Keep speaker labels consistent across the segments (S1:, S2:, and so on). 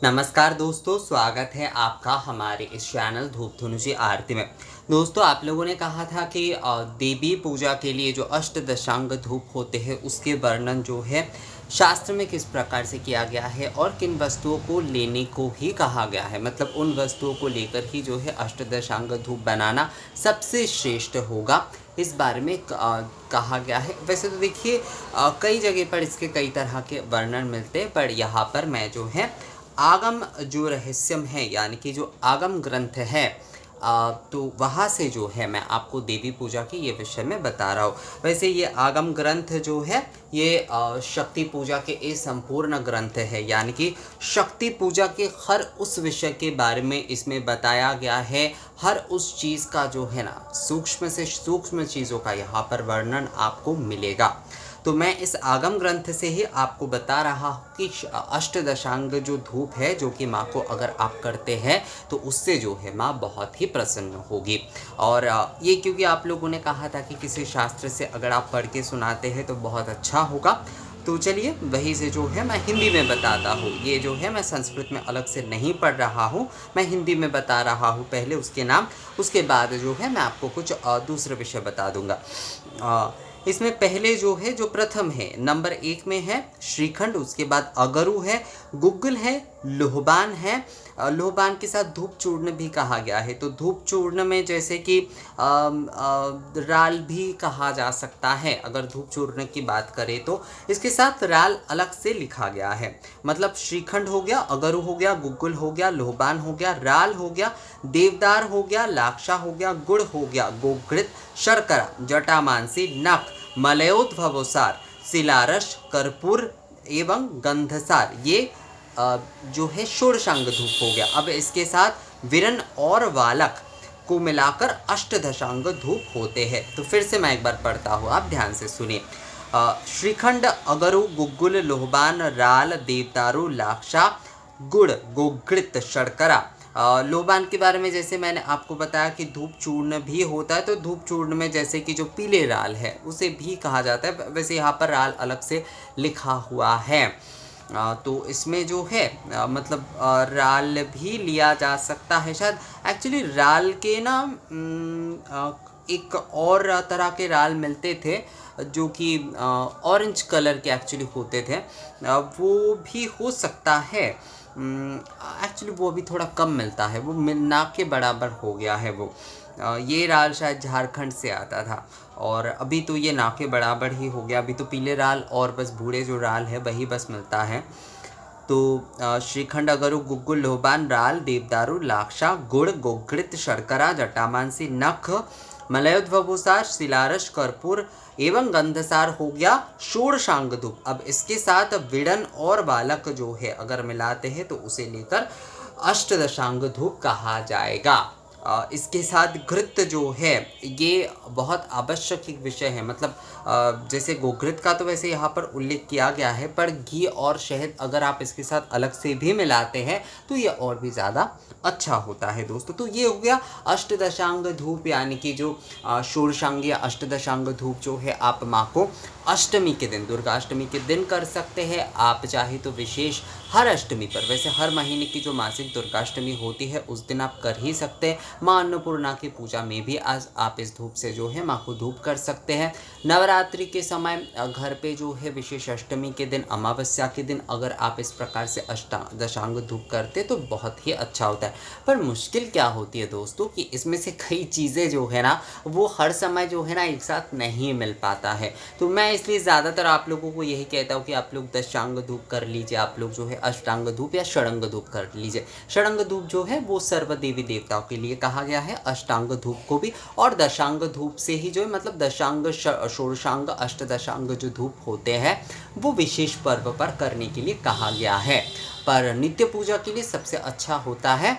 S1: नमस्कार दोस्तों, स्वागत है आपका हमारे इस चैनल धूप धुनुची आरती में। दोस्तों, आप लोगों ने कहा था कि देवी पूजा के लिए जो अष्टदशांग धूप होते हैं उसके वर्णन जो है शास्त्र में किस प्रकार से किया गया है और किन वस्तुओं को लेने को ही कहा गया है। मतलब उन वस्तुओं को लेकर ही जो है अष्टदशांग धूप बनाना सबसे श्रेष्ठ होगा, इस बारे में कहा गया है। वैसे तो देखिए कई जगह पर इसके कई तरह के वर्णन मिलते हैं, पर यहाँ पर मैं जो है आगम जो रहस्यम है यानी कि जो आगम ग्रंथ है तो वहाँ से जो है मैं आपको देवी पूजा की ये विषय में बता रहा हूँ। वैसे ये आगम ग्रंथ जो है ये शक्ति पूजा के एक संपूर्ण ग्रंथ है, यानी कि शक्ति पूजा के हर उस विषय के बारे में इसमें बताया गया है। हर उस चीज़ का जो है ना सूक्ष्म से सूक्ष्म चीज़ों का यहाँ पर वर्णन आपको मिलेगा। तो मैं इस आगम ग्रंथ से ही आपको बता रहा हूँ कि अष्टदशांग जो धूप है जो कि माँ को अगर आप करते हैं तो उससे जो है माँ बहुत ही प्रसन्न होगी। और ये क्योंकि आप लोगों ने कहा था कि किसी शास्त्र से अगर आप पढ़ के सुनाते हैं तो बहुत अच्छा होगा। तो चलिए वही से जो है मैं हिंदी में बताता हूँ। ये जो है मैं संस्कृत में अलग से नहीं पढ़ रहा हूँ, मैं हिंदी में बता रहा हूँ पहले उसके नाम, उसके बाद जो है मैं आपको कुछ दूसरे विषय बता दूँगा। इसमें पहले जो है जो प्रथम है नंबर 1 में है श्रीखंड, उसके बाद अगरू है, गुग्गल है, लोहबान है। लोहबान के साथ धूप चूर्ण भी कहा गया है। तो धूप चूर्ण में जैसे कि राल भी कहा जा सकता है अगर धूप चूर्ण की बात करें तो। इसके साथ राल अलग से लिखा गया है। मतलब श्रीखंड हो गया, अगरू हो गया, गुग्गल हो गया, लोहबान हो गया, राल हो गया, देवदार हो गया, लाक्षा हो गया, गुड़ हो गया, गोघृत, शर्करा, जटामांसी, नख, मलयोद्भवसार, शिलारस, कर्पूर एवं गंधसार, ये जो है षोडशांग धूप हो गया। अब इसके साथ विरन और वालक को मिलाकर अष्टदशांग धूप होते हैं। तो फिर से मैं एक बार पढ़ता हूँ, आप ध्यान से सुनिए। श्रीखंड, अगरू, गुग्गुल, लोहबान, राल, देवदारू, लाक्षा, गुड़, गोघृत, शर्करा। लोबान के बारे में जैसे मैंने आपको बताया कि धूप चूर्ण भी होता है। तो धूप चूर्ण में जैसे कि जो पीले राल है उसे भी कहा जाता है। वैसे यहाँ पर राल अलग से लिखा हुआ है। तो इसमें जो है मतलब राल भी लिया जा सकता है शायद। एक्चुअली राल के ना एक और तरह के राल मिलते थे जो कि ऑरेंज कलर के एक्चुअली होते थे। वो भी हो सकता है। एक्चुअली वो अभी थोड़ा कम मिलता है, वो ना के बराबर हो गया है वो। ये राल शायद झारखंड से आता था और अभी तो ये ना के बराबर ही हो गया। अभी तो पीले राल और बस भूरे जो राल है वही बस मिलता है। तो श्रीखंड, अगरू, गुग्गुल, लोहबान, राल, देवदारू, लाक्षा, गुड़, गोघृत, शर्करा, जटामांसी, नख, मलयोद्भवसार, शिलारस, कर्पूर एवं गंधसार हो गया षोडशांग धूप। अब इसके साथ विड़न और बालक जो है अगर मिलाते हैं तो उसे लेकर अष्टदशांग धूप कहा जाएगा। इसके साथ घृत जो है ये बहुत आवश्यक एक विषय है। मतलब जैसे गोघृत का तो वैसे यहाँ पर उल्लेख किया गया है, पर घी और शहद अगर आप इसके साथ अलग से भी मिलाते हैं तो ये और भी ज़्यादा अच्छा होता है दोस्तों। तो ये हो गया अष्टदशांग धूप, यानी कि जो षोडशांग या अष्टदशांग धूप जो है आप माँ को अष्टमी के दिन, दुर्गा अष्टमी के दिन कर सकते हैं। आप चाहे तो विशेष हर अष्टमी पर, वैसे हर महीने की जो मासिक दुर्गाष्टमी होती है उस दिन आप कर ही सकते हैं। माँ अन्नपूर्णा की पूजा में भी आज आप इस धूप से जो है माँ को धूप कर सकते हैं। नवरात्रि के समय घर पे जो है विशेष अष्टमी के दिन, अमावस्या के दिन अगर आप इस प्रकार से अष्टदशांग धूप करते तो बहुत ही अच्छा होता है। पर मुश्किल क्या होती है दोस्तों कि इसमें से कई चीज़ें जो है ना वो हर समय जो है ना एक साथ नहीं मिल पाता है। तो मैं इसलिए ज़्यादातर आप लोगों को यही कहता हूँ कि आप लोग दशांग धूप कर लीजिए, आप लोग जो है अष्टांग धूप या षडंग धूप कर लीजिए। षडंग धूप जो है वो सर्व देवी देवताओं के लिए कहा गया है, अष्टांग धूप को भी। और दशांग धूप से ही जो है मतलब दशांग, षोडशांग, अष्टदशांग जो धूप होते हैं वो विशेष पर्व पर करने के लिए कहा गया है। पर नित्य पूजा के लिए सबसे अच्छा होता है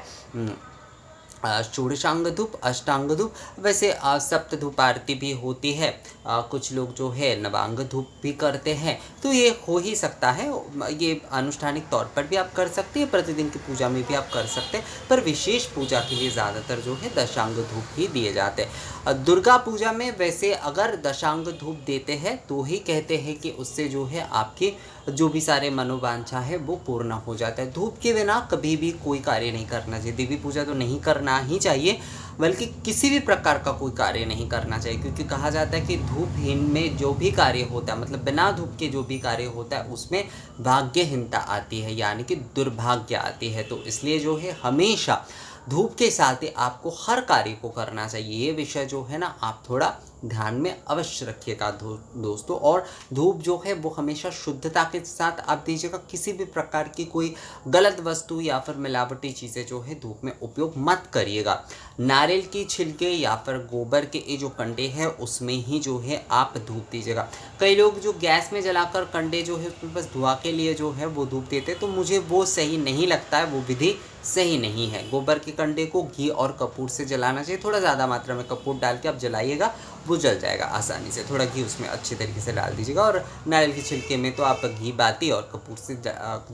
S1: षोडशांग धूप, अष्टांग धूप। वैसे सप्त धूप आरती भी होती है। कुछ लोग जो है नवांग धूप भी करते हैं। तो ये हो ही सकता है, ये अनुष्ठानिक तौर पर भी आप कर सकते हैं, प्रतिदिन की पूजा में भी आप कर सकते हैं। पर विशेष पूजा के लिए ज़्यादातर जो है दशांग धूप ही दिए जाते हैं। दुर्गा पूजा में वैसे अगर दशांग धूप देते हैं तो ही कहते हैं कि उससे जो है आपकी जो भी सारे मनोवांछा है वो पूर्ण हो जाता है। धूप के बिना कभी भी कोई कार्य नहीं करना चाहिए। देवी पूजा तो नहीं करना ही चाहिए, बल्कि किसी भी प्रकार का कोई कार्य नहीं करना चाहिए, क्योंकि कहा जाता है कि धूपहीन में जो भी कार्य होता है, मतलब बिना धूप के जो भी कार्य होता है उसमें भाग्यहीनता आती है, यानी कि दुर्भाग्य आती है। तो इसलिए जो है हमेशा धूप के साथ ही आपको हर कार्य को करना चाहिए। ये विषय जो है ना आप थोड़ा ध्यान में अवश्य रखिएगा दोस्तों। और धूप जो है वो हमेशा शुद्धता के साथ आप दीजिएगा। किसी भी प्रकार की कोई गलत वस्तु या फिर मिलावटी चीज़ें जो है धूप में उपयोग मत करिएगा। नारियल की छिलके या फिर गोबर के ये जो कंडे हैं उसमें ही जो है आप धूप दीजिएगा। कई लोग जो गैस में जलाकर कंडे जो है उसमें बस धुआं के लिए जो है वो धूप देते, तो मुझे वो सही नहीं लगता है, वो विधि सही नहीं है। गोबर के कंडे को घी और कपूर से जलाना चाहिए। थोड़ा ज़्यादा मात्रा में कपूर डाल के आप जलाइएगा, वो जल जाएगा आसानी से। थोड़ा घी उसमें अच्छे तरीके से डाल दीजिएगा। और नारियल के छिलके में तो आप घी बाती और कपूर से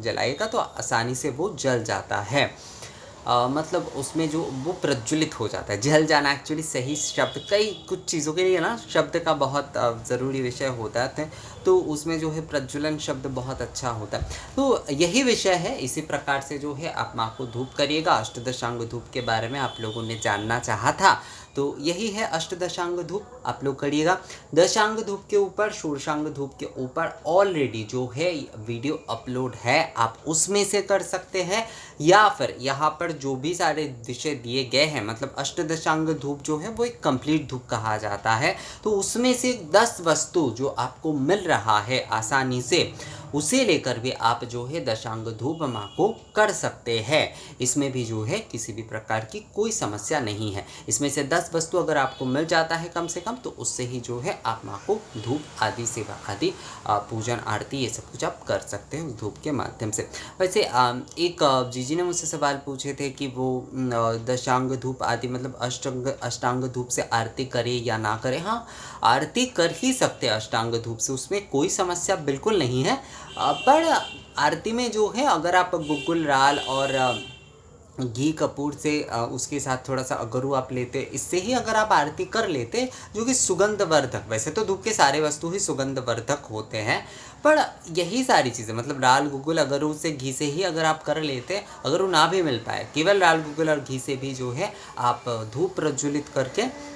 S1: जलाइएगा तो आसानी से वो जल जाता है। मतलब उसमें जो वो प्रज्वलित हो जाता है। जल जाना एक्चुअली सही शब्द, कई कुछ चीज़ों के लिए ना शब्द का बहुत ज़रूरी विषय होता है, तो उसमें जो है प्रज्वलन शब्द बहुत अच्छा होता है। तो यही विषय है। इसी प्रकार से जो है आप माँ को धूप करिएगा। अष्टदशांग धूप के बारे में आप लोगों ने जानना चाहा था, तो यही है अष्टदशांग धूप, आप लोग करिएगा। दशांग धूप के ऊपर, षोडशांग धूप के ऊपर ऑलरेडी जो है वीडियो अपलोड है, आप उसमें से कर सकते हैं, या फिर यहाँ पर जो भी सारे विषय दिए गए हैं, मतलब अष्टदशांग धूप जो है वो एक कंप्लीट धूप कहा जाता है। तो उसमें से 10 वस्तु जो आपको मिल रहा है आसानी से, उसे लेकर भी आप जो है दशांग धूप माँ को कर सकते हैं। इसमें भी जो है किसी भी प्रकार की कोई समस्या नहीं है। इसमें से 10 वस्तु अगर आपको मिल जाता है कम से कम, तो उससे ही जो है आप माँ को धूप आदि सेवा आदि पूजन आरती ये सब कुछ आप कर सकते हैं उस धूप के माध्यम से। वैसे एक जीजी ने मुझसे सवाल पूछे थे कि वो दशांग धूप आदि मतलब अष्टांग धूप से आरती करे या ना करे। हाँ, आरती कर ही सकते हैं अष्टांग धूप से, उसमें कोई समस्या बिल्कुल नहीं है। पर आरती में जो है अगर आप गुग्गुल राल और घी कपूर से उसके साथ थोड़ा सा अगरू आप लेते, इससे ही अगर आप आरती कर लेते, जो कि सुगंधवर्धक, वैसे तो धूप के सारे वस्तु ही सुगंधवर्धक होते हैं, पर यही सारी चीज़ें मतलब राल गुग्गुल अगरू से घी से ही अगर आप कर लेते, अगरू ना भी मिल पाए, केवल राल गुग्गुल और घी से भी जो है आप धूप प्रज्वलित करके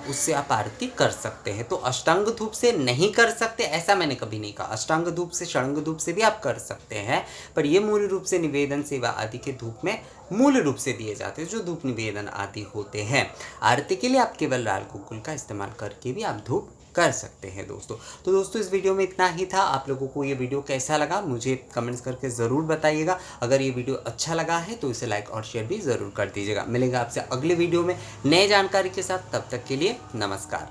S1: उससे आप आरती कर सकते हैं। तो अष्टांग धूप से नहीं कर सकते ऐसा मैंने कभी नहीं कहा। अष्टांग धूप से, षडंग धूप से भी आप कर सकते हैं, पर ये मूल रूप से निवेदन सेवा आदि के धूप में मूल रूप से दिए जाते हैं, जो धूप निवेदन आदि होते हैं। आरती के लिए आप केवल राल गुग्गुल का इस्तेमाल करके भी आप धूप कर सकते हैं दोस्तों। तो दोस्तों इस वीडियो में इतना ही था। आप लोगों को ये वीडियो कैसा लगा मुझे कमेंट्स करके ज़रूर बताइएगा। अगर ये वीडियो अच्छा लगा है तो इसे लाइक और शेयर भी ज़रूर कर दीजिएगा। मिलेगा आपसे अगले वीडियो में नए जानकारी के साथ, तब तक के लिए नमस्कार।